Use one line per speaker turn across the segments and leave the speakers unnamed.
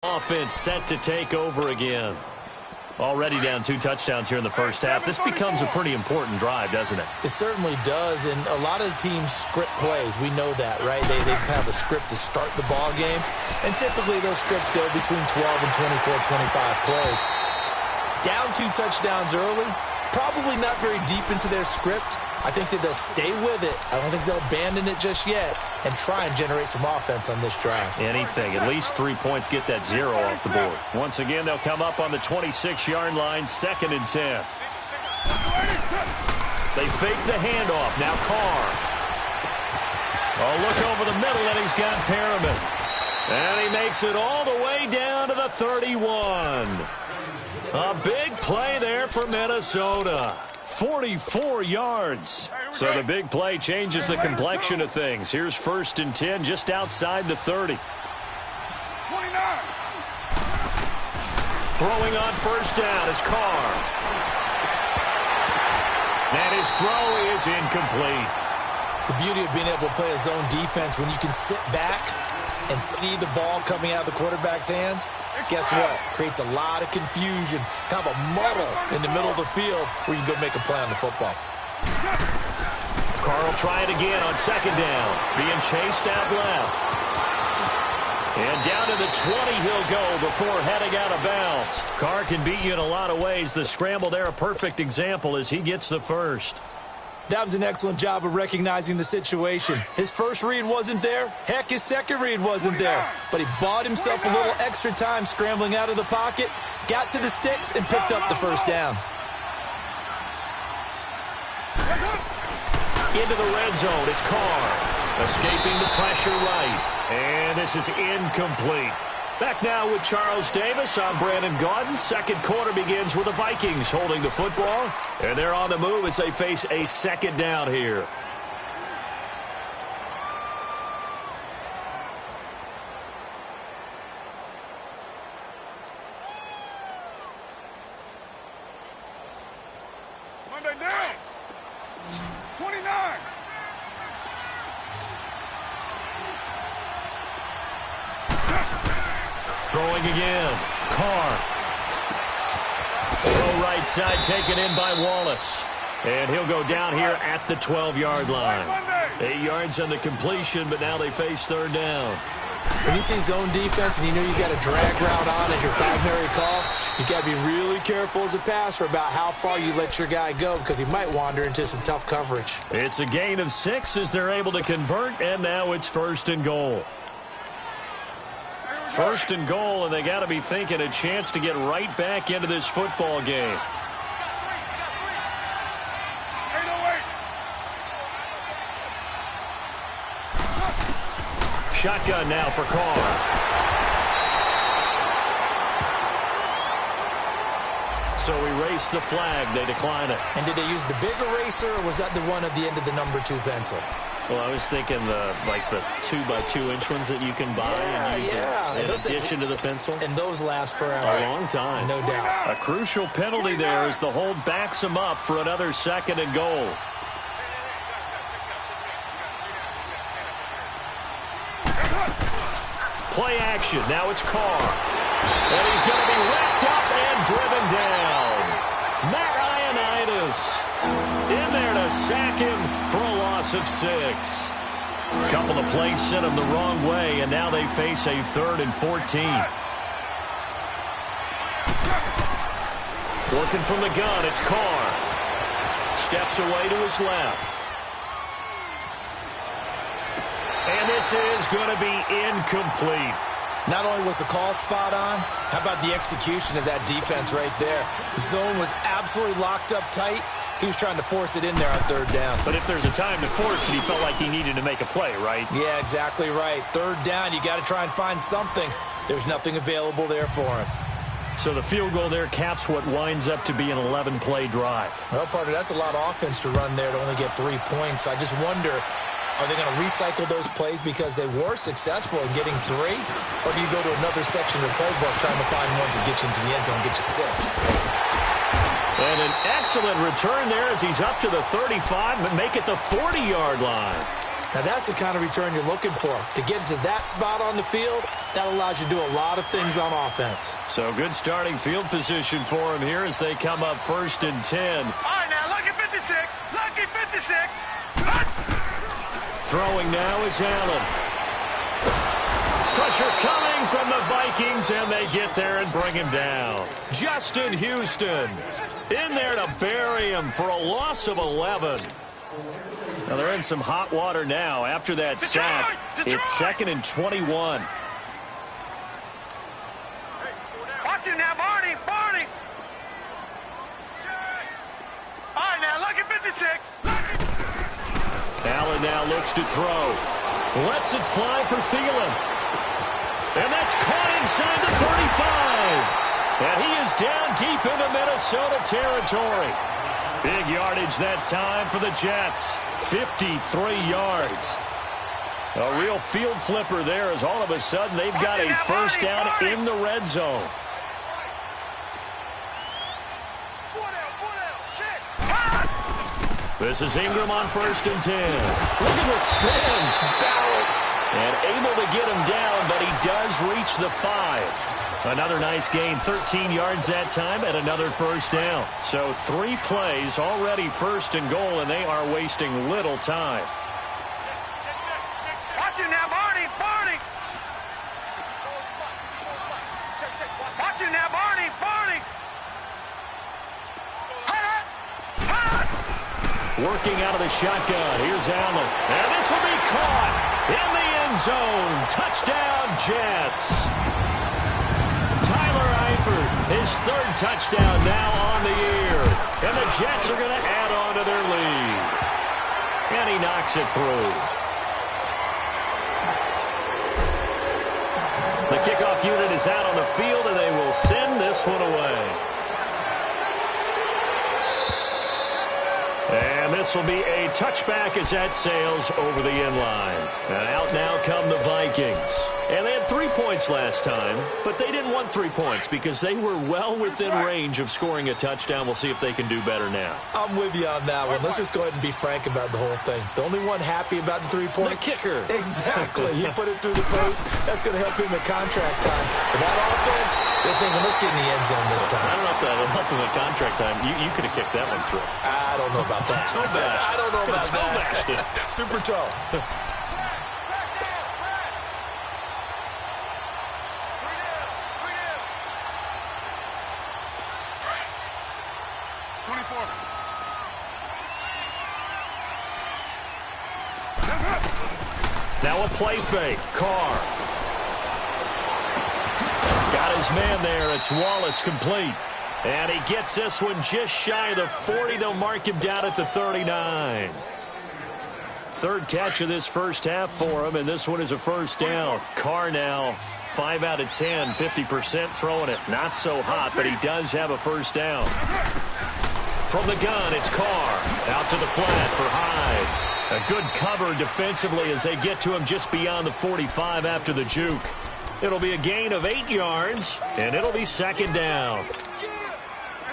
Offense set to take over again. Already down 2 touchdowns here in the first half. This becomes a pretty important drive, doesn't it?
It certainly does, and a lot of the teams script plays. We know that, right? They have a script to start the ball game, and typically those scripts go between 12 and 24, 25 plays. Down 2 touchdowns early, probably not very deep into their script. I think that they'll stay with it. I don't think they'll abandon it just yet and try and generate some offense on this drive.
Anything. At least 3 points, get that 0 off the board. Once again, they'll come up on the 26-yard line, 2nd and 10. They fake the handoff. Now Carr. Oh, look over the middle, and he's got Perriman. And he makes it all the way down to the 31. A big play there for Minnesota. 44 yards. So the big play changes the complexion of things. Here's 1st and 10 just outside the 30.
29.
Throwing on 1st down is Carr. And his throw is incomplete.
The beauty of being able to play a zone defense when you can sit back and see the ball coming out of the quarterback's hands, guess what? Creates a lot of confusion, kind of a muddle in the middle of the field where you can go make a play on the football.
Carr will try it again on 2nd down, being chased out left. And down to the 20 he'll go before heading out of bounds. Carr can beat you in a lot of ways. The scramble there, a perfect example as he gets the first.
That was an excellent job of recognizing the situation. His first read wasn't there. Heck, his second read wasn't there. But he bought himself a little extra time scrambling out of the pocket, got to the sticks, and picked up the 1st down.
Into the red zone, it's Carr. Escaping the pressure right. And this is incomplete. Back now with Charles Davis. I'm Brandon Gaudin. 2nd quarter begins with the Vikings holding the football. And they're on the move as they face a 2nd down here.
Monday down. 29.
Throwing again. Carr. Low right side taken in by Wallace. And he'll go down here at the 12-yard line. 8 yards on the completion, but now they face 3rd down.
When you see zone defense and you know you got a drag route on as your primary call, you got to be really careful as a passer about how far you let your guy go because he might wander into some tough coverage.
It's a gain of 6 as they're able to convert, and now it's 1st and goal. 1st and goal, and they got to be thinking a chance to get right back into this football game. Shotgun now for Carr. So erase the flag. They decline it.
And did they use the big eraser, or was that the one at the end of the number 2 pencil?
Well, I was thinking the 2x2-inch ones that you can buy and use in addition to the pencil.
And those last forever.
A long time.
No doubt.
A crucial penalty there as the hold backs him up for another 2nd and goal. Play action. Now it's Carr. And he's going to be wrapped up and driven down. Matt Ioannidis in there to sack him for a loss of 6. A couple of plays sent him the wrong way, and now they face a 3rd and 14. Working from the gun, it's Carr. Steps away to his left. And this is going to be incomplete.
Not only was the call spot on, how about the execution of that defense right there? The zone was absolutely locked up tight. He was trying to force it in there on 3rd down.
But if there's a time to force it, he felt like he needed to make a play, right?
Yeah, exactly right. 3rd down, you got to try and find something. There's nothing available there for him.
So the field goal there caps what winds up to be an 11-play drive.
Well, partner, that's a lot of offense to run there to only get 3 points. So I just wonder, are they going to recycle those plays because they were successful in getting 3? Or do you go to another section of the playbook trying to find ones that get you into the end zone and get you 6?
And an excellent return there as he's up to the 35 and make it the 40-yard line.
Now, that's the kind of return you're looking for. To get to that spot on the field, that allows you to do a lot of things on offense.
So good starting field position for him here as they come up 1st and 10.
All right, now, lucky 56. Lucky 56.
Throwing now is Allen. Pressure coming from the Vikings, and they get there and bring him down. Justin Houston in there to bury him for a loss of 11. Now they're in some hot water now after that sack. It's 2nd and 21.
Watch it now, Barney. Barney. All right, now, lucky 56.
Allen now looks to throw. Lets it fly for Thielen. And that's caught inside the 35. And he is down deep into Minnesota territory. Big yardage that time for the Jets. 53 yards. A real field flipper there as all of a sudden they've got a first down in the red zone. This is Ingram on 1st and 10. Look at the spin.
Balance.
And able to get him down, but he does reach the 5. Another nice gain, 13 yards that time, and another first down. So 3 plays, already 1st and goal, and they are wasting little time.
Watch it now, Barney. Barney. Watch it now, Barney. Barney.
Working out of the shotgun. Here's Allen. And this will be caught in the end zone. Touchdown, Jets. Tyler Eifert, his 3rd touchdown now on the year. And the Jets are going to add on to their lead. And he knocks it through. The kickoff unit is out on the field, and they will send this one away. And this will be a touchback as that sails over the end line. And out now come the Vikings. And they had 3 points last time, but they didn't want 3 points because they were well within range of scoring a touchdown. We'll see if they can do better now.
I'm with you on that one. Let's just go ahead and be frank about the whole thing. The only one happy about the 3-point?
The kicker.
Exactly. He put it through the post. That's going to help him in contract time. But that offense, they're thinking, let's get in the end zone this time.
I don't know if that'll help him in contract time. You could have kicked that one through.
I don't know about that.
Toe bash.
I don't know about
toe
that.
bashed it.
Super toe.
Now a play fake. Carr. Got his man there. It's Wallace complete. And he gets this one just shy of the 40. They'll mark him down at the 39. 3rd catch of this first half for him, and this one is a first down. Carr now 5 out of 10, 50% throwing it. Not so hot, but he does have a first down. From the gun, it's Carr. Out to the flat for Hyde. A good cover defensively as they get to him just beyond the 45 after the juke. It'll be a gain of 8 yards, and it'll be 2nd down.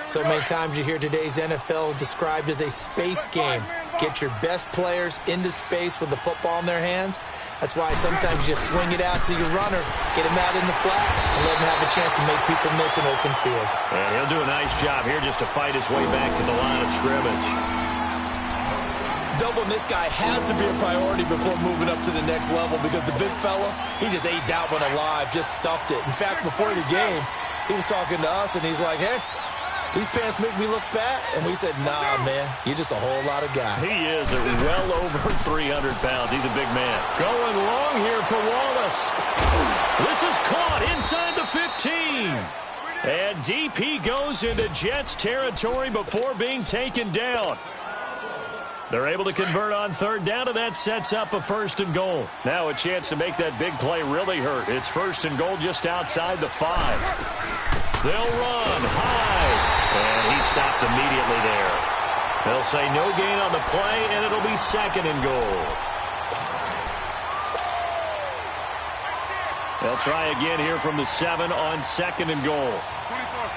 So many times you hear today's NFL described as a space game. Get your best players into space with the football in their hands. That's why sometimes you swing it out to your runner, get him out in the flat, and let him have a chance to make people miss an open field.
And he'll do a nice job here just to fight his way back to the line of scrimmage.
Doubling this guy has to be a priority before moving up to the next level because the big fella, he just ate that one alive, just stuffed it. In fact, before the game, he was talking to us, and he's like, hey, these pants make me look fat. And we said, nah, man, you're just a whole lot of guy.
He is at well over 300 pounds. He's a big man. Going long here for Wallace. This is caught inside the 15. And DP goes into Jets territory before being taken down. They're able to convert on 3rd down, and that sets up a 1st and goal. Now a chance to make that big play really hurt. It's 1st and goal just outside the 5. They'll run high, and he stopped immediately there. They'll say no gain on the play, and it'll be 2nd and goal. They'll try again here from the 7 on 2nd and goal.
24.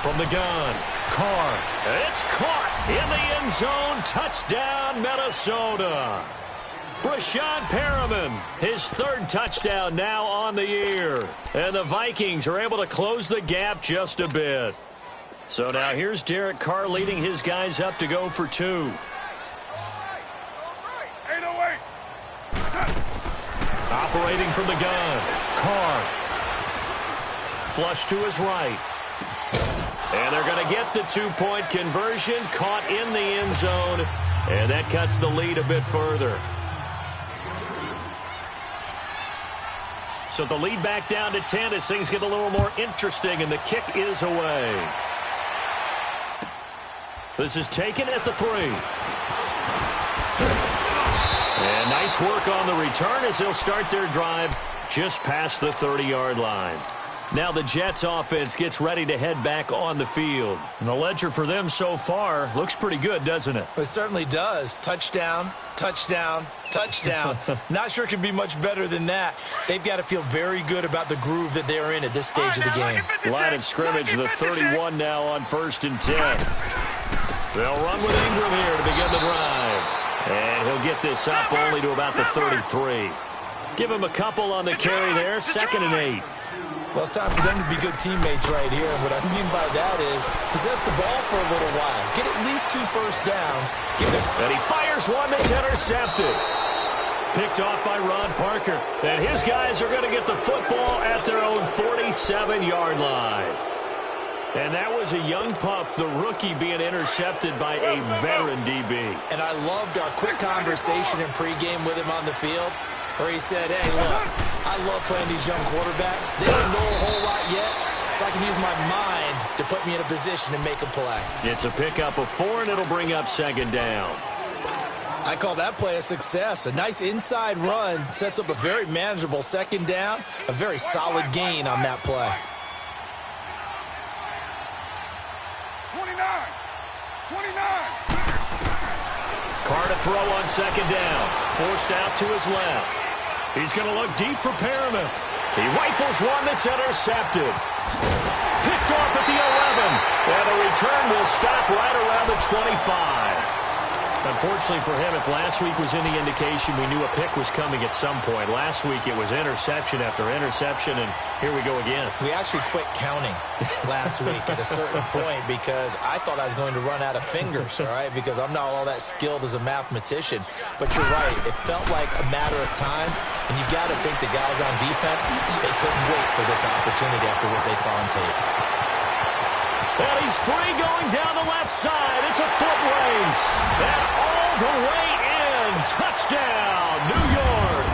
from the gun. Carr. It's caught in the end zone. Touchdown, Minnesota. Brashad Perriman, his third touchdown now on the year. And the Vikings are able to close the gap just a bit. So now here's Derek Carr leading his guys up to go for 2.
808.
Operating from the gun. Carr. Flush to his right. And they're going to get the 2-point conversion. Caught in the end zone. And that cuts the lead a bit further. So the lead back down to 10 as things get a little more interesting. And the kick is away. This is taken at the 3. And nice work on the return as they'll start their drive just past the 30-yard line. Now the Jets offense gets ready to head back on the field. And the ledger for them so far looks pretty good, doesn't it?
It certainly does. Touchdown, touchdown, touchdown. Not sure it can be much better than that. They've got to feel very good about the groove that they're in at this stage of the game.
Line of scrimmage, the 31 now on 1st and 10. They'll run with Ingram here to begin the drive. And he'll get this up only to about the 33. Give him a couple on the carry there, 2nd and 8.
Well, it's time for them to be good teammates right here. And what I mean by that is possess the ball for a little while. Get at least 2 first downs.
And he fires one that's intercepted. Picked off by Ron Parker. And his guys are going to get the football at their own 47-yard line. And that was a young pup, the rookie, being intercepted by a veteran DB.
And I loved our quick conversation in pregame with him on the field, where he said, hey, look, I love playing these young quarterbacks. They don't know a whole lot yet, so I can use my mind to put me in a position to make a play.
It's a pickup of 4, and it'll bring up 2nd down.
I call that play a success. A nice inside run sets up a very manageable 2nd down, a very solid gain on that play.
29.
Carr to throw on 2nd down. Forced out to his left. He's going to look deep for Perriman. He rifles one that's intercepted. Picked off at the 11. And the return will stop right around the 25. Unfortunately for him, if last week was any indication, we knew a pick was coming at some point. Last week it was interception after interception, and here we go again.
We actually quit counting last week at a certain point because I thought I was going to run out of fingers, all right, because I'm not all that skilled as a mathematician. But you're right. It felt like a matter of time, and you got to think the guys on defense, they couldn't wait for this opportunity after what they saw on tape.
And he's free going down the left side. It's a foot race. And all the way in. Touchdown, New York.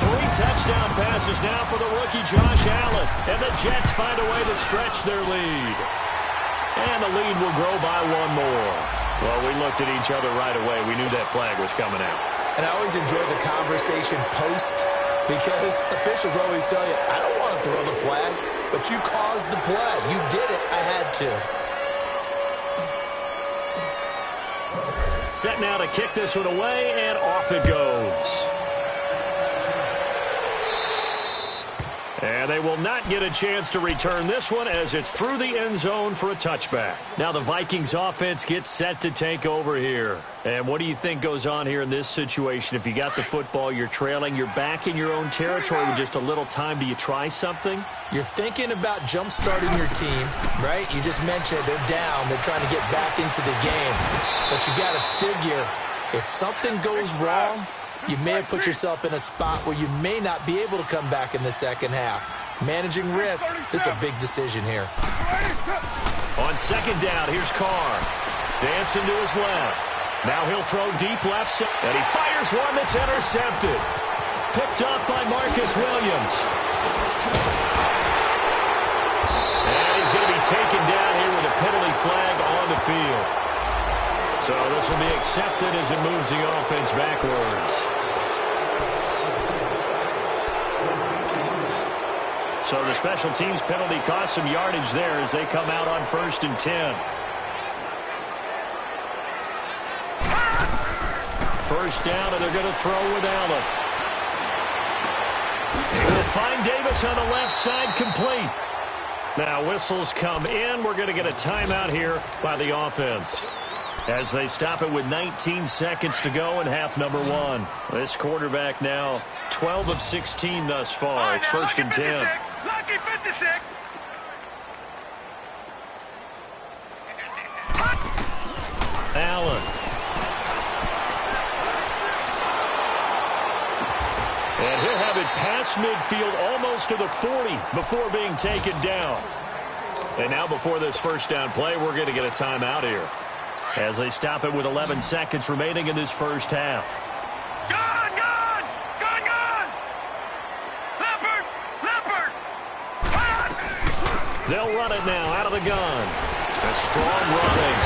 3 touchdown passes now for the rookie Josh Allen. And the Jets find a way to stretch their lead. And the lead will grow by 1 more. Well, we looked at each other right away. We knew that flag was coming out.
And I always enjoy the conversation post because officials always tell you, I don't want to throw the flag. But you caused the play. You did it. I had to.
Set now to kick this one away, and off it goes. And they will not get a chance to return this one as it's through the end zone for a touchback. Now the Vikings offense gets set to take over here. And what do you think goes on here in this situation? If you got the football, you're trailing, you're back in your own territory with just a little time. Do you try something?
You're thinking about jump-starting your team, right? You just mentioned they're down. They're trying to get back into the game. But you got to figure if something goes wrong, you may have put yourself in a spot where you may not be able to come back in the second half. Managing risk, this is a big decision here.
On 2nd down, here's Carr. Dancing to his left. Now he'll throw deep left side. And he fires one that's intercepted. Picked off by Marcus Williams. And he's going to be taken down here with a penalty flag on the field. So this will be accepted as it moves the offense backwards. So the special teams penalty cost some yardage there as they come out on 1st and 10. First down, and they're going to throw with Allen. He will find Davis on the left side, complete. Now whistles come in. We're going to get a timeout here by the offense, as they stop it with 19 seconds to go in half number 1. This quarterback now 12 of 16 thus far. It's first and 10.
Lucky 56.
Allen. And he'll have it past midfield almost to the 40 before being taken down. And now before this first down play, we're going to get a timeout here, as they stop it with 11 seconds remaining in this first half.
Gun, gun! Gun, gun! Leopard! Leopard!
They'll run it now out of the gun. A strong running.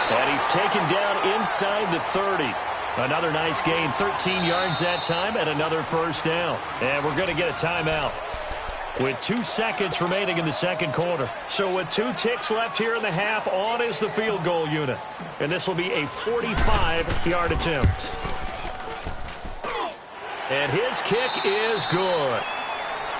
And he's taken down inside the 30. Another nice gain, 13 yards that time, and another first down. And we're going to get a timeout with 2 seconds remaining in the second quarter. So with 2 ticks left here in the half, on is the field goal unit. And this will be a 45-yard attempt. And his kick is good.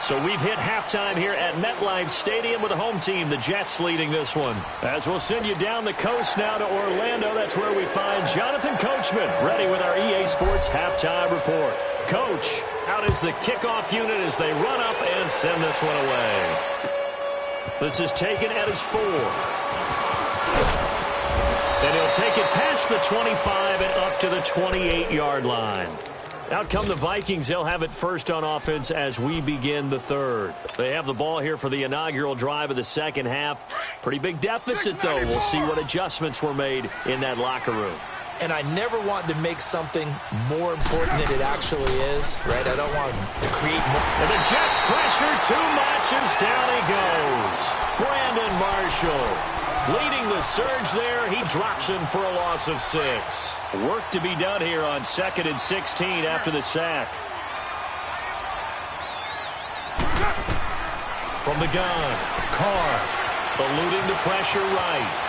So we've hit halftime here at MetLife Stadium with the home team, the Jets, leading this one. As we'll send you down the coast now to Orlando, that's where we find Jonathan Coachman, ready with our EA Sports halftime report. Coach, out is the kickoff unit as they run up and send this one away. This is taken at his 4. And he'll take it past the 25 and up to the 28-yard line. Out come the Vikings. They'll have it first on offense as we begin the third. They have the ball here for the inaugural drive of the second half. Pretty big deficit, though. We'll see what adjustments were made in that locker room.
And I never want to make something more important than it actually is, right? I don't want to create more.
And the Jets pressure too much as down he goes. Brandon Marshall leading the surge there. He drops him for a loss of 6. Work to be done here on 2nd and 16 after the sack. From the gun, Carr eluding the pressure right.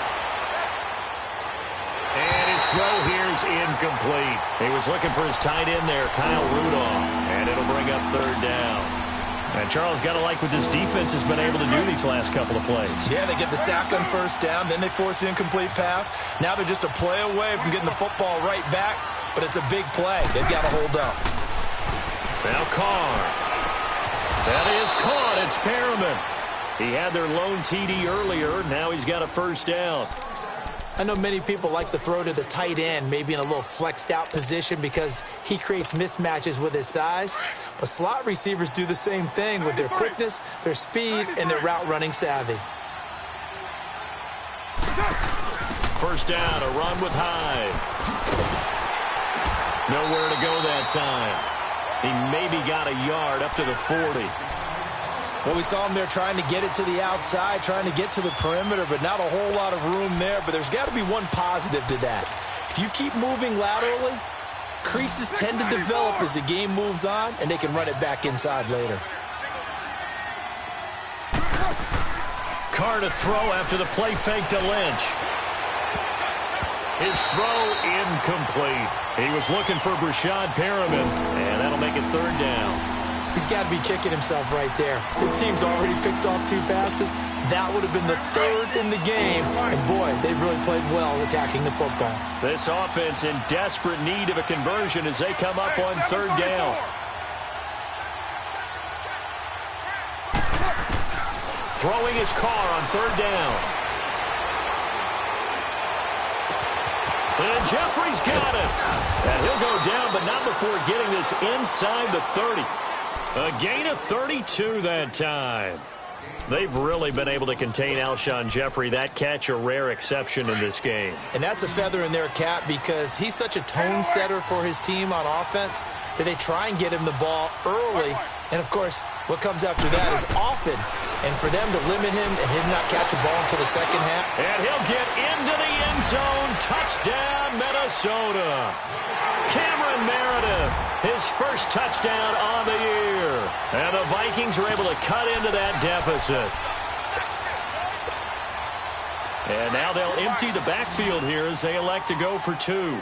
And his throw here is incomplete. He was looking for his tight end there, Kyle Rudolph. And it'll bring up 3rd down. And Charles, got to like what this defense has been able to do these last couple of plays.
Yeah, they get the sack on first down, then they force the incomplete pass. Now they're just a play away from getting the football right back, but it's a big play. They've got to hold up.
Now Carr. That is caught. It's Perriman. He had their lone TD earlier. Now he's got a first down.
I know many people like to throw to the tight end, maybe in a little flexed out position because he creates mismatches with his size. But slot receivers do the same thing with their quickness, their speed, and their route running savvy.
First down, a run with Hyde. Nowhere to go that time. He maybe got a yard up to the 40.
Well, we saw him there trying to get it to the outside, trying to get to the perimeter, but not a whole lot of room there. But there's got to be one positive to that. If you keep moving laterally, creases tend to develop as the game moves on, and they can run it back inside later.
Carr to throw after the play fake to Lynch. His throw incomplete. He was looking for Brashad Perriman, and that'll make it 3rd down.
He's got to be kicking himself right there. His team's already picked off 2 passes. That would have been the 3rd in the game. And, boy, they've really played well attacking the football.
This offense in desperate need of a conversion as they come up on 3rd down. Throwing his Carr on 3rd down. And Jeffrey's got it. And he'll go down, but not before getting this inside the 30. A gain of 32 that time. They've really been able to contain Alshon Jeffrey. That catch a rare exception in this game.
And that's a feather in their cap because he's such a tone setter for his team on offense that they try and get him the ball early. And, of course, what comes after that is often. And for them to limit him and him not catch a ball until the second half.
And he'll get into the end zone. Touchdown, Minnesota. Cameron Meredith, his first touchdown on the year. And the Vikings are able to cut into that deficit. And now they'll empty the backfield here as they elect to go for 2.
Low.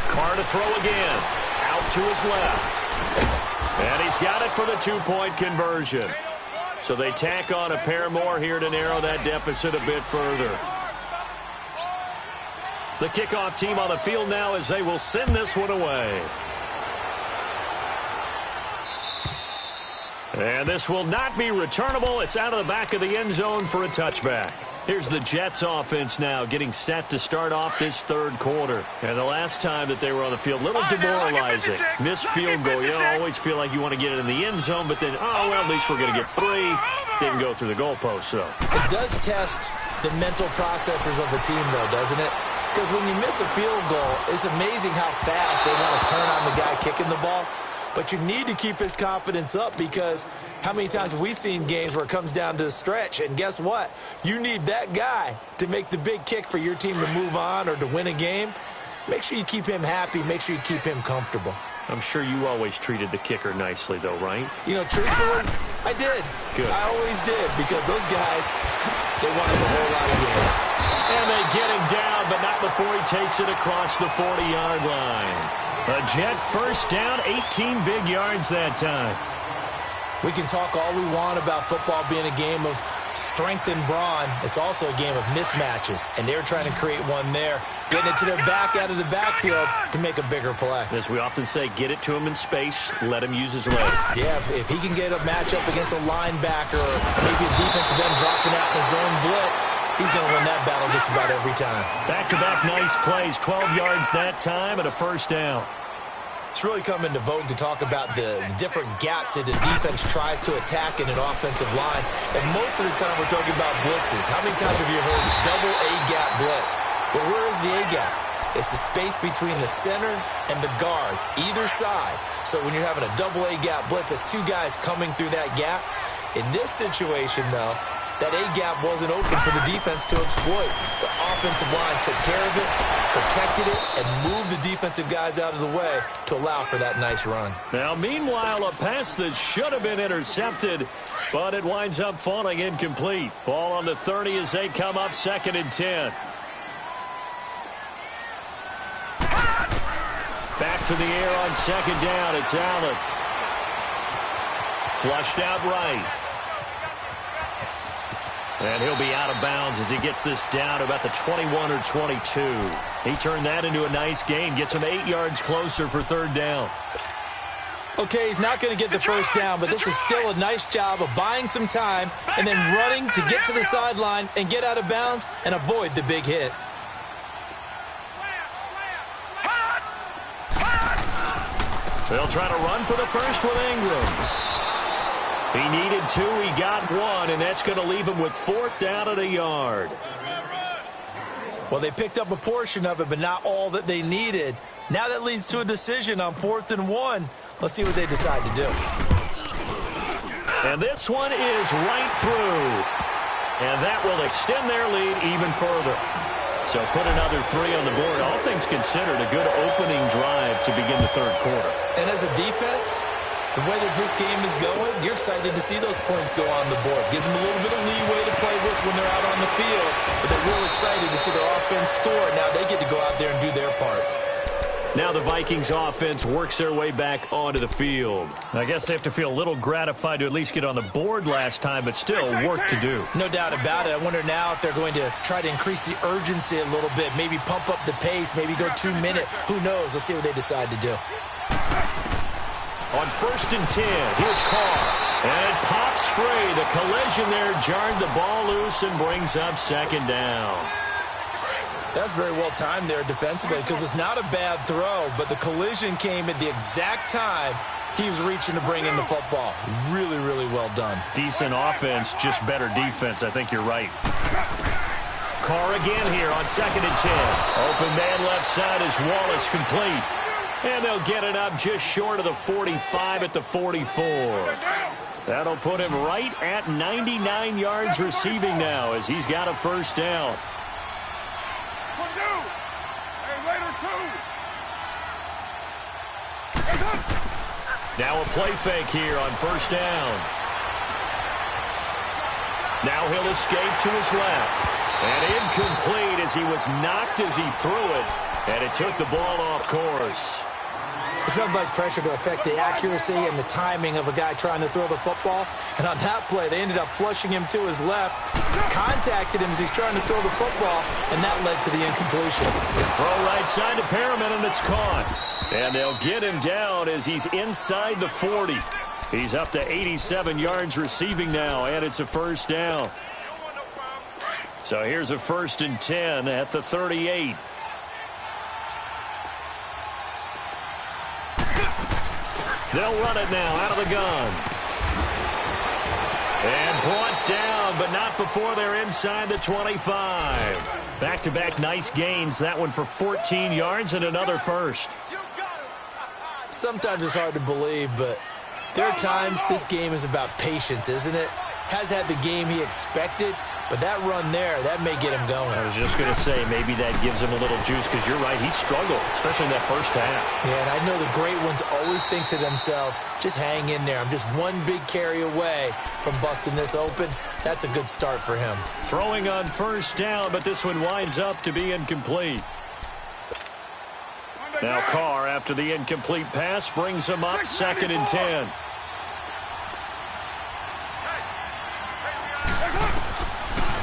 Carr to throw again. Out to his left. And he's got it for the two-point conversion. So they tack on a pair more here to narrow that deficit a bit further. The kickoff team on the field now as they will send this one away. And this will not be returnable. It's out of the back of the end zone for a touchback. Here's the Jets offense now getting set to start off this third quarter. And the last time that they were on the field, a little demoralizing. Missed field goal. You don't always feel like you want to get it in the end zone, but then, oh, well, at least we're going to get 3. Didn't go through the goalpost, though.
It does test the mental processes of a team, though, doesn't it? Because when you miss a field goal, it's amazing how fast they want to turn on the guy kicking the ball. But you need to keep his confidence up because how many times have we seen games where it comes down to the stretch? And guess what? You need that guy to make the big kick for your team to move on or to win a game. Make sure you keep him happy. Make sure you keep him comfortable.
I'm sure you always treated the kicker nicely, though, right?
You know, truthfully, I did.
Good.
I always did because those guys, they won us a whole lot of games.
And they get him down, but not before he takes it across the 40-yard line. A Jet first down, 18 big yards that time.
We can talk all we want about football being a game of strength and brawn. It's also a game of mismatches, and they're trying to create one there, getting it to their back out of the backfield to make a bigger play.
As we often say, get it to him in space, let him use his leg.
Yeah, if he can get a matchup against a linebacker or maybe a defensive end dropping out in a zone blitz, he's going to win that battle just about every time.
Back-to-back nice plays, 12 yards that time and a first down.
It's really come into vogue to talk about the different gaps that the defense tries to attack in an offensive line. And most of the time we're talking about blitzes. How many times have you heard double A-gap blitz? Well, where is the A-gap? It's the space between the center and the guards, either side. So when you're having a double A-gap blitz, that's 2 guys coming through that gap. In this situation, though, that A-gap wasn't open for the defense to exploit. The offensive line took care of it, protected it, and moved the defensive guys out of the way to allow for that nice run.
Now, meanwhile, a pass that should have been intercepted, but it winds up falling incomplete. Ball on the 30 as they come up 2nd and 10. Back to the air on 2nd down. It's Allen. Flushed out right. And he'll be out of bounds as he gets this down to about the 21 or 22. He turned that into a nice gain, gets him 8 yards closer for 3rd down.
Okay, he's not going to get the first down, but this is still a nice job of buying some time and then running to get to the sideline and get out of bounds and avoid the big hit.
They'll try to run for the first with Ingram. He needed 2, he got 1, and that's going to leave him with 4th down at a yard.
Well, they picked up a portion of it, but not all that they needed. Now that leads to a decision on 4th and 1. Let's see what they decide to do.
And this one is right through. And that will extend their lead even further. So put another 3 on the board. All things considered, a good opening drive to begin the 3rd quarter.
And as a defense, the way that this game is going, you're excited to see those points go on the board. Gives them a little bit of leeway to play with when they're out on the field, but they're real excited to see their offense score. Now they get to go out there and do their part.
Now the Vikings offense works their way back onto the field. I guess they have to feel a little gratified to at least get on the board last time, but still work to do.
No doubt about it. I wonder now if they're going to try to increase the urgency a little bit, maybe pump up the pace, maybe go 2-minute. Who knows? Let's see what they decide to do.
On 1st and 10, here's Carr. And it pops free. The collision there jarred the ball loose and brings up 2nd down.
That's very well timed there defensively because it's not a bad throw, but the collision came at the exact time he was reaching to bring in the football. Really, really well done.
Decent offense, just better defense. I think you're right. Carr again here on 2nd and 10. Open man left side is Wallace complete. And they'll get it up just short of the 45 at the 44. That'll put him right at 99 yards receiving now as he's got a first down. Now a play fake here on 1st down. Now he'll escape to his left. And incomplete as he was knocked as he threw it. And it took the ball off course.
It's nothing like pressure to affect the accuracy and the timing of a guy trying to throw the football. And on that play, they ended up flushing him to his left, contacted him as he's trying to throw the football, and that led to the incompletion.
Throw right side to Perriman, and it's caught. And they'll get him down as he's inside the 40. He's up to 87 yards receiving now, and it's a first down. So here's a 1st and 10 at the 38. They'll run it now out of the gun. And brought down, but not before they're inside the 25. Back-to-back nice gains. That one for 14 yards and another first.
Sometimes it's hard to believe, but there are times this game is about patience, isn't it? Has had the game he expected, but that run there, that may get him going.
I was just going to say, maybe that gives him a little juice, because you're right, he struggled, especially in that first half.
Yeah, and I know the great ones always think to themselves, just hang in there. I'm just one big carry away from busting this open. That's a good start for him.
Throwing on first down, but this one winds up to be incomplete. Now Carr, after the incomplete pass, brings him up 2nd and 10.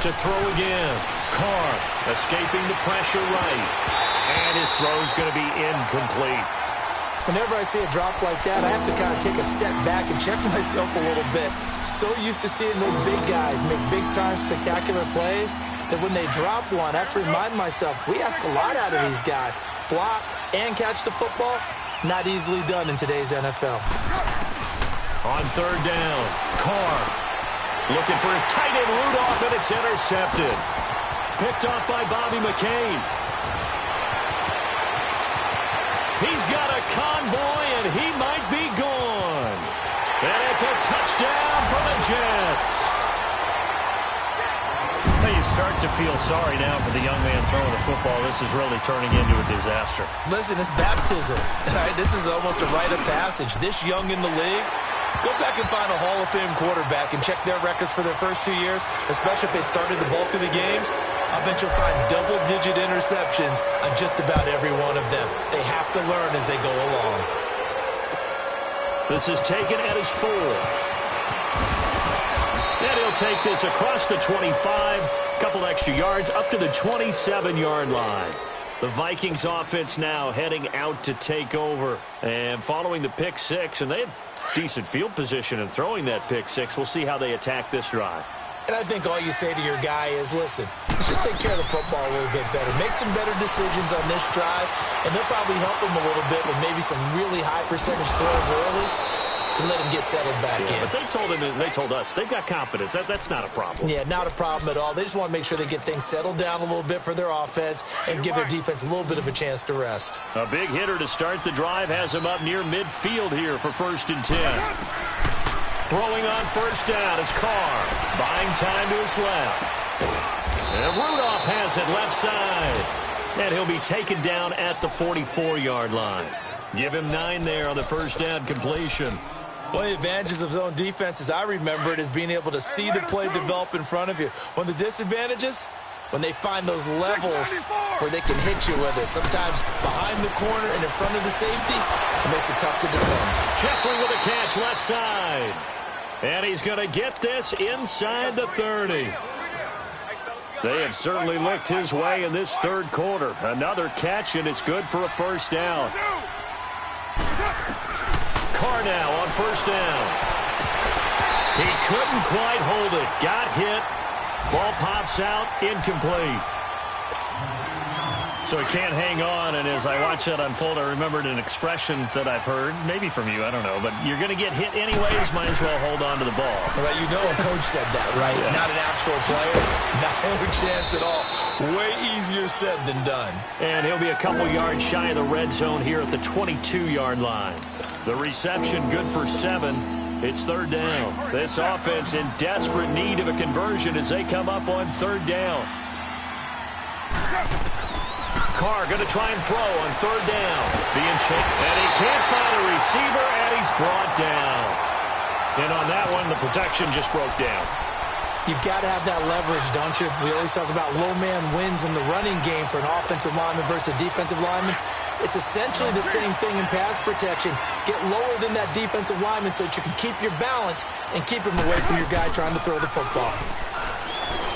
To throw again. Carr escaping the pressure right. And his throw is going to be incomplete.
Whenever I see a drop like that, I have to kind of take a step back and check myself a little bit. So used to seeing those big guys make big-time spectacular plays that when they drop one, I have to remind myself, we ask a lot out of these guys. Block and catch the football, not easily done in today's NFL.
On 3rd down, Carr looking for his tight end Rudolph, and it's intercepted. Picked off by Bobby McCain. He's got a convoy, and he might be gone. And it's a touchdown for the Jets. Well, you start to feel sorry now for the young man throwing the football. This is really turning into a disaster.
Listen, it's baptism. Right? This is almost a rite of passage. This young in the league, go back and find a Hall of Fame quarterback and check their records for their first 2 years, especially if they started the bulk of the games. I bet you'll find double-digit interceptions on just about every one of them. They have to learn as they go along.
This is taken at his 4. And he'll take this across the 25, couple extra yards, up to the 27-yard line. The Vikings offense now heading out to take over. And following the pick 6, and they had decent field position in throwing that pick 6. We'll see how they attack this drive.
And I think all you say to your guy is, listen, let's just take care of the football a little bit better. Make some better decisions on this drive, and they'll probably help him a little bit with maybe some really high percentage throws early to let him get settled back in.
But they told us they've got confidence. That's not a problem.
Yeah, not a problem at all. They just want to make sure they get things settled down a little bit for their offense and give their defense a little bit of a chance to rest.
A big hitter to start the drive has him up near midfield here for 1st and 10. Throwing on first down is Carr. Buying time to his left. And Rudolph has it left side. And he'll be taken down at the 44-yard line. Give him 9 there on the first down completion.
One of the advantages of zone defense, as I remember it, is being able to see the play develop in front of you. One of the disadvantages, when they find those levels where they can hit you with it. Sometimes behind the corner and in front of the safety, it makes it tough to defend.
Jeffrey with a catch left side. And he's going to get this inside the 30. They have certainly looked his way in this 3rd quarter. Another catch, and it's good for a first down. Carr now on first down. He couldn't quite hold it. Got hit. Ball pops out. Incomplete. So he can't hang on, and as I watch that unfold, I remembered an expression that I've heard, maybe from you, I don't know, but you're going to get hit anyways, might as well hold on to the ball.
Well, you know a coach said that, right? Yeah. Not an actual player. No chance at all. Way easier said than done.
And he'll be a couple yards shy of the red zone here at the 22-yard line. The reception good for 7. It's 3rd down. This offense in desperate need of a conversion as they come up on 3rd down. Carr going to try and throw on 3rd down. Being checked, and he can't find a receiver, and he's brought down. And on that one, the protection just broke down.
You've got to have that leverage, don't you? We always talk about low man wins in the running game for an offensive lineman versus a defensive lineman. It's essentially the same thing in pass protection. Get lower than that defensive lineman so that you can keep your balance and keep him away from your guy trying to throw the football.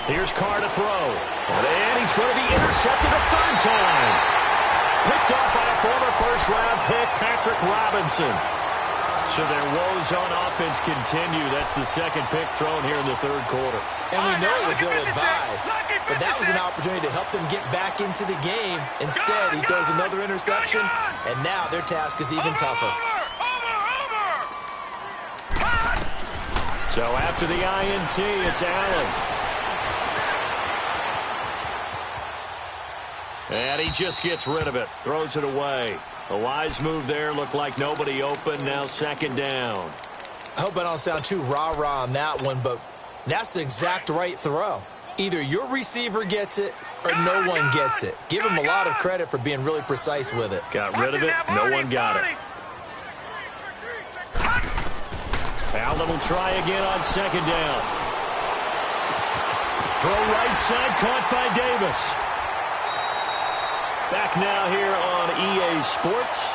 Here's Carr to throw. And he's going to be intercepted a third time. Picked up by a former first-round pick, Patrick Robinson. So their woes on offense continue. That's the second pick thrown here in the third quarter.
And we know it was ill-advised, but that was an opportunity to help them get back into the game. Instead, he throws another interception, and now their task is even tougher.
So after the INT, it's Allen. And he just gets rid of it, throws it away. A wise move there, looked like nobody open, now second down.
I hope I don't sound too rah-rah on that one, but that's the exact right throw. Either your receiver gets it or no one gets it. Give him a lot of credit for being really precise with it.
Got rid of it, no one got it. Allen will try again on second down. Throw right side, caught by Davis. Back now here on EA Sports.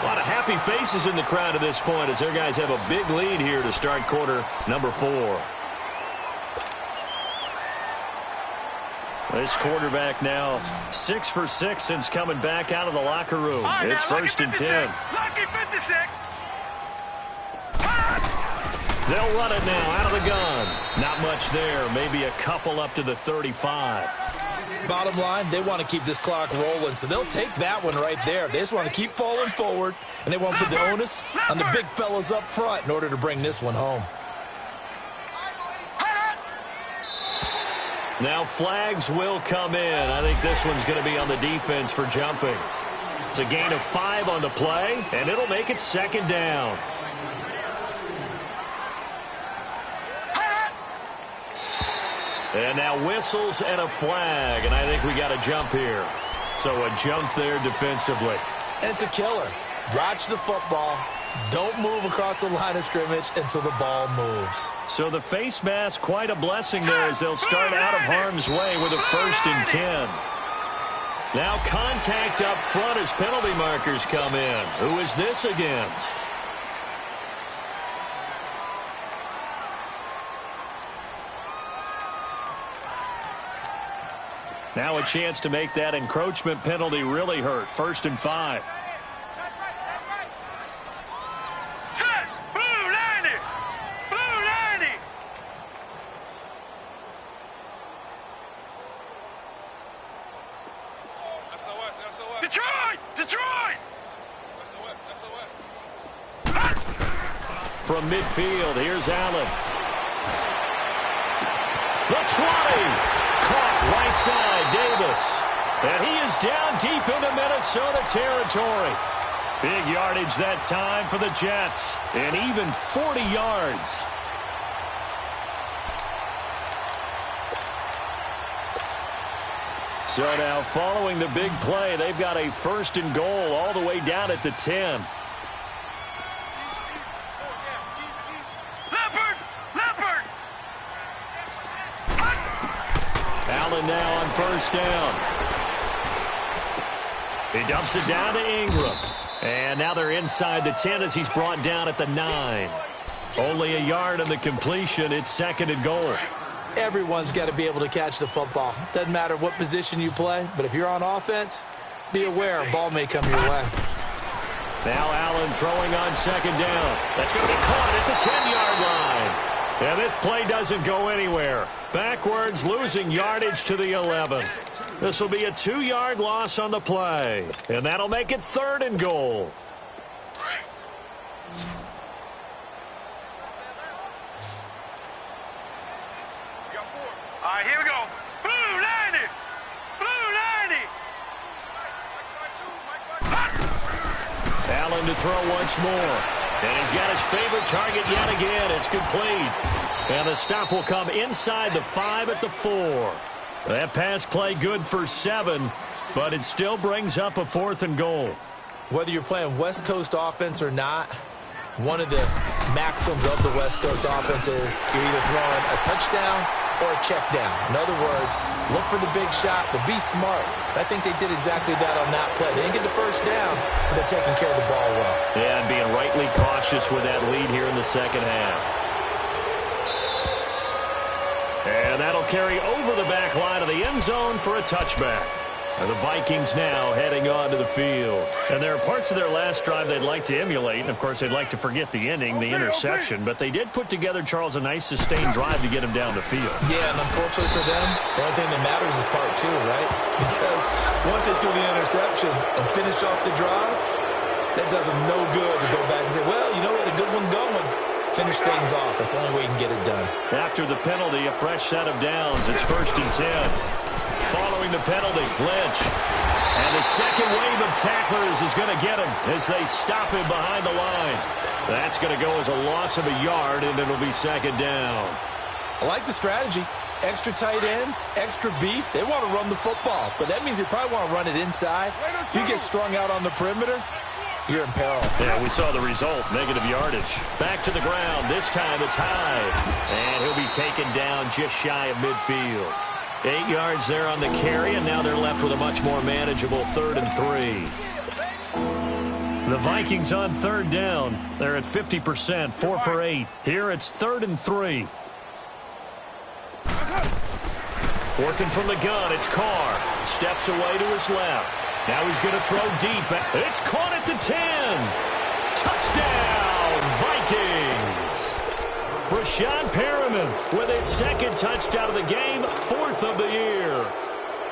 A lot of happy faces in the crowd at this point as their guys have a big lead here to start quarter number 4. This quarterback now 6 for 6 since coming back out of the locker room. It's first and 10.
Lucky 56.
They'll run it now out of the gun. Not much there. Maybe a couple up to the 35.
Bottom line, they want to keep this clock rolling, so they'll take that one right there. They just want to keep falling forward, and they want to put the onus on the big fellas up front in order to bring this one home.
Now flags will come in. I think this one's going to be on the defense for jumping. It's a gain of 5 on the play, and it'll make it second down. And now whistles and a flag, and I think we got a jump here. So a jump there defensively.
And it's a killer. Watch the football. Don't move across the line of scrimmage until the ball moves.
So the face mask, quite a blessing there as they'll start out of harm's way with a first and 10. Now contact up front as penalty markers come in. Who is this against? Now a chance to make that encroachment penalty really hurt. First and 5.
Set. Blue 90. Blue 90. Detroit. Detroit.
From midfield, here's Allen. The 20. Caught right side, Davis. And he is down deep into Minnesota territory. Big yardage that time for the Jets. And even 40 yards. So now following the big play, they've got a first and goal all the way down at the 10. Allen now on first down. He dumps it down to Ingram. And now they're inside the 10 as he's brought down at the 9. Only a yard on the completion. It's second and goal.
Everyone's got to be able to catch the football. Doesn't matter what position you play, but if you're on offense, be aware a ball may come your way.
Now Allen throwing on second down. That's going to be caught at the 10-yard line. And this play doesn't go anywhere. Backwards, losing yardage to the 11. This will be a 2-yard loss on the play. And that'll make it third and goal.
All right, here we go. Blue 90. Blue 90.
Allen to throw once more. And he's got his favorite target yet again. It's complete. And the stop will come inside the 5 at the 4. That pass play good for 7, but it still brings up a fourth and goal.
Whether you're playing West Coast offense or not, one of the maxims of the West Coast offense is you're either throwing a touchdown or a check down. In other words, look for the big shot, but be smart. I think they did exactly that on that play. They didn't get the first down, but they're taking care of the ball well.
Yeah, and being rightly cautious with that lead here in the second half. And that'll carry over the back line of the end zone for a touchback. And the Vikings now heading onto the field. And there are parts of their last drive they'd like to emulate. And, of course, they'd like to forget the ending, the interception. But they did put together, Charles, a nice sustained drive to get him down the field.
Yeah, and unfortunately for them, the only thing that matters is part two, right? Because once they threw the interception and finished off the drive, that does them no good to go back and say, well, you know, we had a good one going. Finish things off. That's the only way you can get it done. After the penalty, a fresh set of downs. It's 1st and 10. Following the penalty, Lynch. And the second wave of tacklers is going to get him as they stop him behind the line. That's going to go as a loss of a yard, and it'll be 2nd down. I like the strategy. Extra tight ends, extra beef. They want to run the football, but that means they probably want to run it inside. If you get strung out on the perimeter, you're in peril. Yeah, we saw the result, negative yardage. Back to the ground. This time it's high. And he'll be taken down just shy of midfield. 8 yards there on the carry, and now they're left with a much more manageable 3rd and 3. The Vikings on 3rd down. They're at 50%, 4 for 8. Here it's 3rd and 3. Working from the gun, it's Carr. Steps away to his left. Now he's going to throw deep. It's caught at the 10. Touchdown, Vikings. Rashad Perriman with his 2nd touchdown of the game, 4th of the year.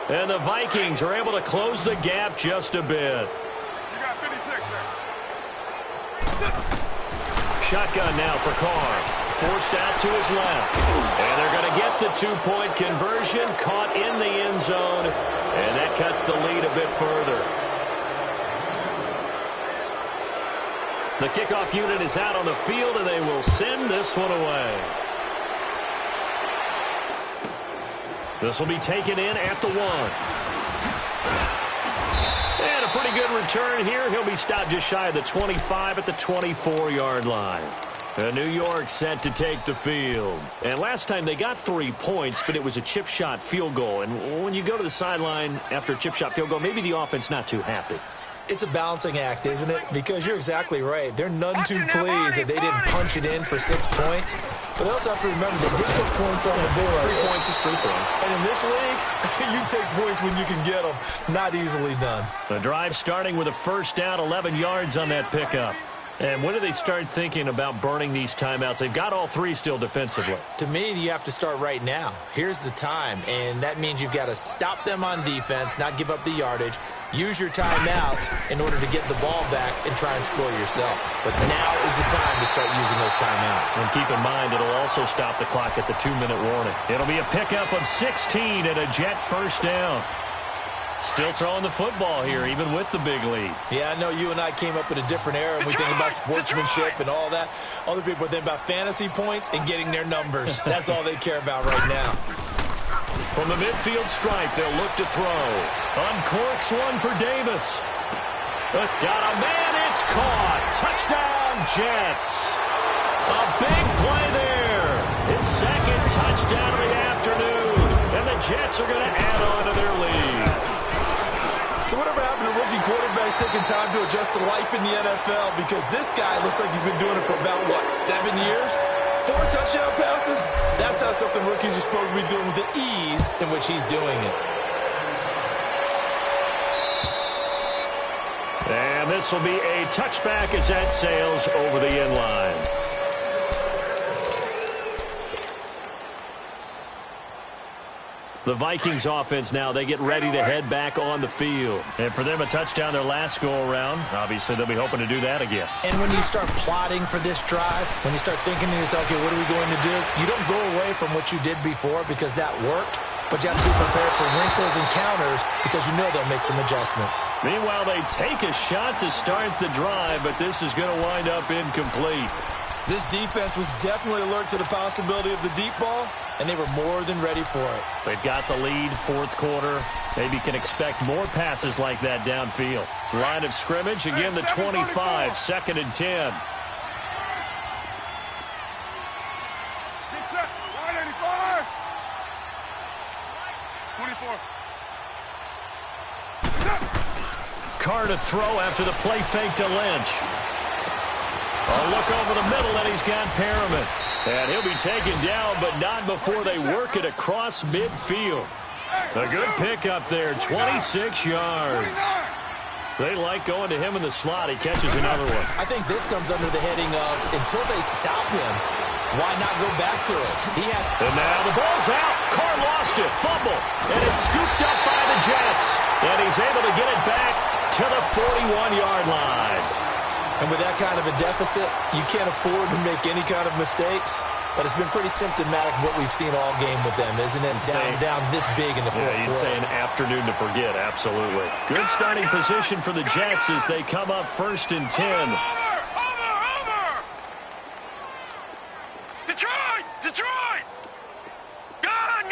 And the Vikings are able to close the gap just a bit.
You got 56 there.
Shotgun now for Carr. Forced out to his left. And they're going to get the 2-point conversion. Caught in the end zone. And that cuts the lead a bit further. The kickoff unit is out on the field, and they will send this one away. This will be taken in at the 1. And a pretty good return here. He'll be stopped just shy of the 25 at the 24-yard line. And New York set to take the field. And last time they got 3 points, but it was a chip shot field goal. And when you go to the sideline after a chip shot field goal, maybe the offense not too happy. It's a balancing act, isn't it? Because you're exactly right. They're none too pleased that they didn't punch it in for 6 points. But they also have to remember they did put points on the board. 3 points is 3 points. And in this league, you take points when you can get them. Not easily done. The drive starting with a 1st down, 11 yards on that pickup. And when do they start thinking about burning these timeouts? They've got all 3 still defensively. To me, you have to start right now. Here's the time, and that means you've got to stop them on defense, not give up the yardage, use your timeouts in order to get the ball back and try and score yourself. But now is the time to start using those timeouts. And keep in mind, it'll also stop the clock at the 2-minute warning. It'll be a pickup of 16 and a Jet 1st down. Still throwing the football here, even with the big lead. Yeah, I know you and I came up in a different era, and we think about sportsmanship and all that. Other people think about fantasy points and getting their numbers. That's all they care about right now. From the midfield stripe, they'll look to throw. Uncorks one for Davis. Got a man, it's caught. Touchdown, Jets. A big play there. His 2nd touchdown of the afternoon. And the Jets are going to add on to their lead. So whatever happened to rookie quarterbacks taking time to adjust to life in the NFL? Because this guy looks like he's been doing it for about, 7 years? 4 touchdown passes? That's not something rookies are supposed to be doing with the ease in which he's doing it. And this will be a touchback as that sails over the end line. The Vikings offense now, they get ready to head back on the field. And for them, a touchdown their last go-around. Obviously, they'll be hoping to do that again. And when you start plotting for this drive, when you start thinking to yourself, okay, what are we going to do? You don't go away from what you did before because that worked. But you have to be prepared for wrinkles and counters because you know they'll make some adjustments. Meanwhile, they take a shot to start the drive, but this is going to wind up incomplete. This defense was definitely alert to the possibility of the deep ball, and they were more than ready for it. They've got the lead, 4th quarter. Maybe can expect more passes like that downfield. Line of scrimmage, again the 25, 2nd and 10.
Get set. 185. 24.
Carr to throw after the play fake to Lynch. A look over the middle, and he's got Perriman. And he'll be taken down, but not before they work it across midfield. A good pickup there, 26 yards. They like going to him in the slot. He catches another one.
I think this comes under the heading of, until they stop him, why not go back to it?
And now the ball's out. Carr lost it. Fumble. And it's scooped up by the Jets. And he's able to get it back to the 41-yard line.
And with that kind of a deficit, you can't afford to make any kind of mistakes. But it's been pretty symptomatic of what we've seen all game with them, isn't it? Down this big in the fourth quarter.
You'd say an afternoon to forget, absolutely. Good starting position for the Jets as they come up 1st and 10.
Over! Detroit! Detroit! Gun!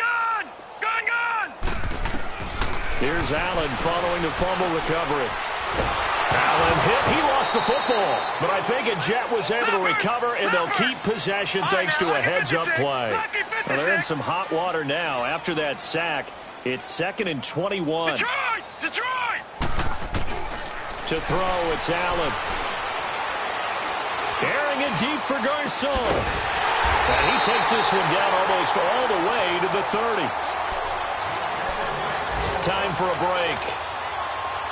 Here's Allen following the fumble recovery. Allen hit. He lost the football. But I think a Jet was able to recover, and they'll keep possession thanks to a heads-up play. Well, they're in some hot water now. After that sack, it's 2nd and 21.
Detroit!
To throw, it's Allen. Airing it deep for Garcon. And he takes this one down almost all the way to the 30. Time for a break.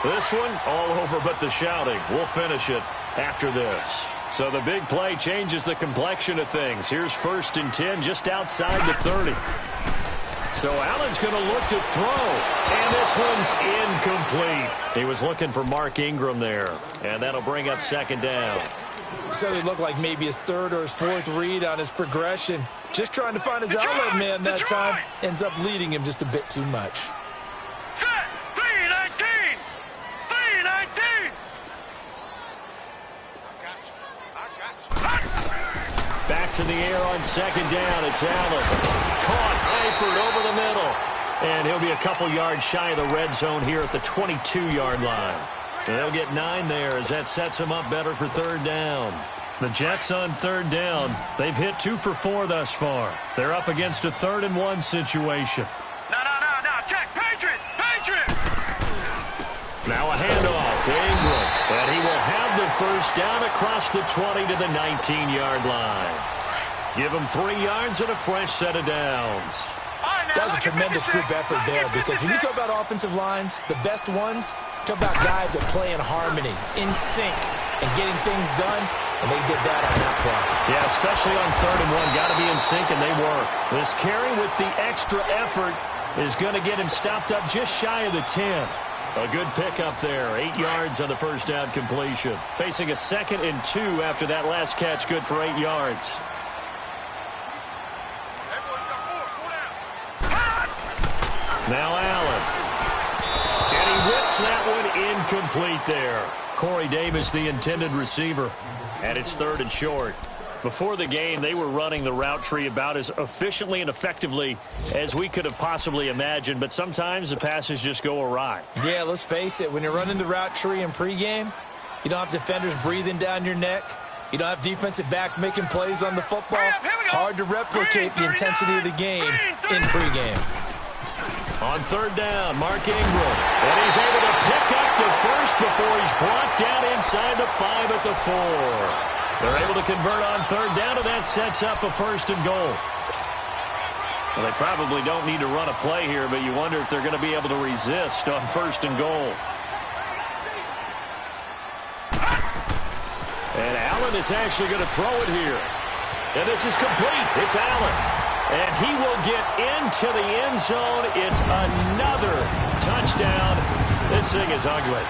This one, all over but the shouting. We'll finish it after this. So the big play changes the complexion of things. Here's 1st and 10 just outside the 30. So Allen's going to look to throw. And this one's incomplete. He was looking for Mark Ingram there. And that'll bring up 2nd down.
So they look like maybe his 3rd or his 4th read on his progression. Just trying to find his outlet man that time. Ends up leading him just a bit too much.
Set! 3-19! 3-19!
Back to the air on 2nd down. It's Allen. Caught. Eifert over the middle. And he'll be a couple yards shy of the red zone here at the 22-yard line. And they'll get 9 there as that sets them up better for 3rd down. The Jets on 3rd down. They've hit 2 for 4 thus far. They're up against a 3rd and 1 situation.
No. Check. Patriot!
Now a handoff to Ingram. And he will have the 1st down across the 20 to the 19-yard line. Give him 3 yards and a fresh set of downs.
That was a tremendous group effort there, because when you talk about offensive lines, the best ones, talk about guys that play in harmony, in sync, and getting things done, and they did that on that play.
Yeah, especially on 3rd and 1. Got to be in sync, and they were. This carry with the extra effort is going to get him stopped up just shy of the 10. A good pickup there. 8 yards on the 1st down completion. Facing a 2nd and 2 after that last catch, good for 8 yards. Now Allen. And he whips that one incomplete there. Corey Davis, the intended receiver. And it's 3rd and short. Before the game, they were running the route tree about as efficiently and effectively as we could have possibly imagined. But sometimes the passes just go awry.
Yeah, let's face it. When you're running the route tree in pregame, you don't have defenders breathing down your neck. You don't have defensive backs making plays on the football. Hard to replicate the intensity of the game in pregame.
On 3rd down, Mark Ingram. And he's able to pick up the 1st before he's brought down inside the 5 at the 4. They're able to convert on 3rd down, and that sets up a 1st and goal. Well, they probably don't need to run a play here, but you wonder if they're going to be able to resist on 1st and goal. And Allen is actually going to throw it here. And this is complete. It's Allen. And he will get into the end zone. It's another touchdown. This thing is ugly.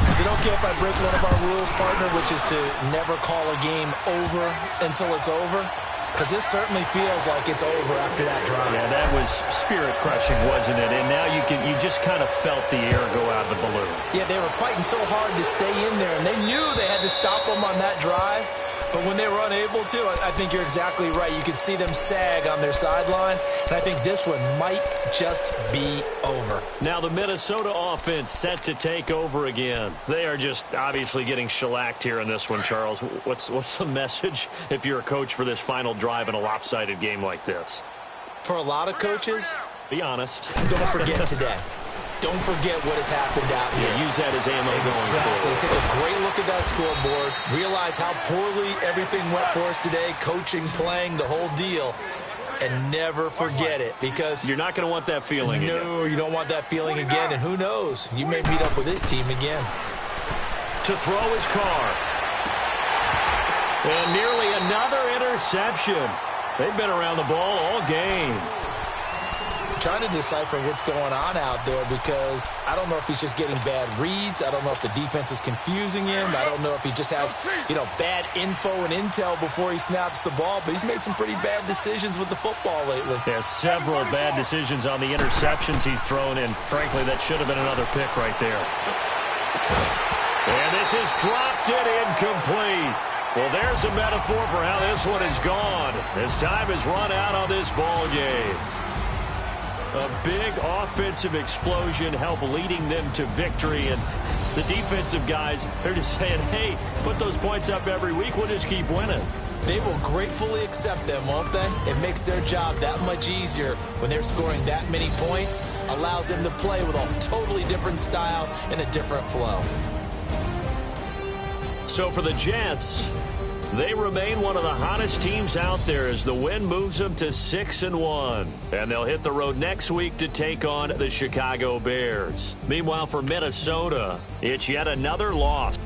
Is it okay if I break one of our rules, partner, which is to never call a game over until it's over? Because this certainly feels like it's over after that drive.
Yeah, that was spirit-crushing, wasn't it? And now you just kind of felt the air go out of the balloon.
Yeah, they were fighting so hard to stay in there, and they knew they had to stop them on that drive. But when they were unable to, I think you're exactly right. You could see them sag on their sideline, and I think this one might just be over.
Now the Minnesota offense set to take over again. They are just obviously getting shellacked here in this one, Charles. What's the message if you're a coach for this final drive in a lopsided game like this?
For a lot of coaches,
Be honest.
Don't forget today. Don't forget what has happened out here.
Yeah, use that as ammo going
Exactly.
forward.
Take a great look at that scoreboard. Realize how poorly everything went for us today. Coaching, playing, the whole deal. And never forget it, because
you're not going to want that feeling again.
No, you don't want that feeling again. And who knows? You may meet up with this team again.
To throw his car. And nearly another interception. They've been around the ball all game.
Trying to decipher what's going on out there, because I don't know if he's just getting bad reads. I don't know if the defense is confusing him. I don't know if he just has, bad info and intel before he snaps the ball. But he's made some pretty bad decisions with the football lately.
Yeah, several bad decisions on the interceptions he's thrown in. Frankly, that should have been another pick right there. And this is dropped it incomplete. Well, there's a metaphor for how this one is gone. As time has run out on this ball game. A big offensive explosion helped leading them to victory. And the defensive guys, they're just saying, hey, put those points up every week. We'll just keep winning.
They will gratefully accept them, won't they? It makes their job that much easier when they're scoring that many points. Allows them to play with a totally different style and a different flow.
So for the Jets, they remain one of the hottest teams out there as the win moves them to 6-1. And they'll hit the road next week to take on the Chicago Bears. Meanwhile, for Minnesota, it's yet another loss.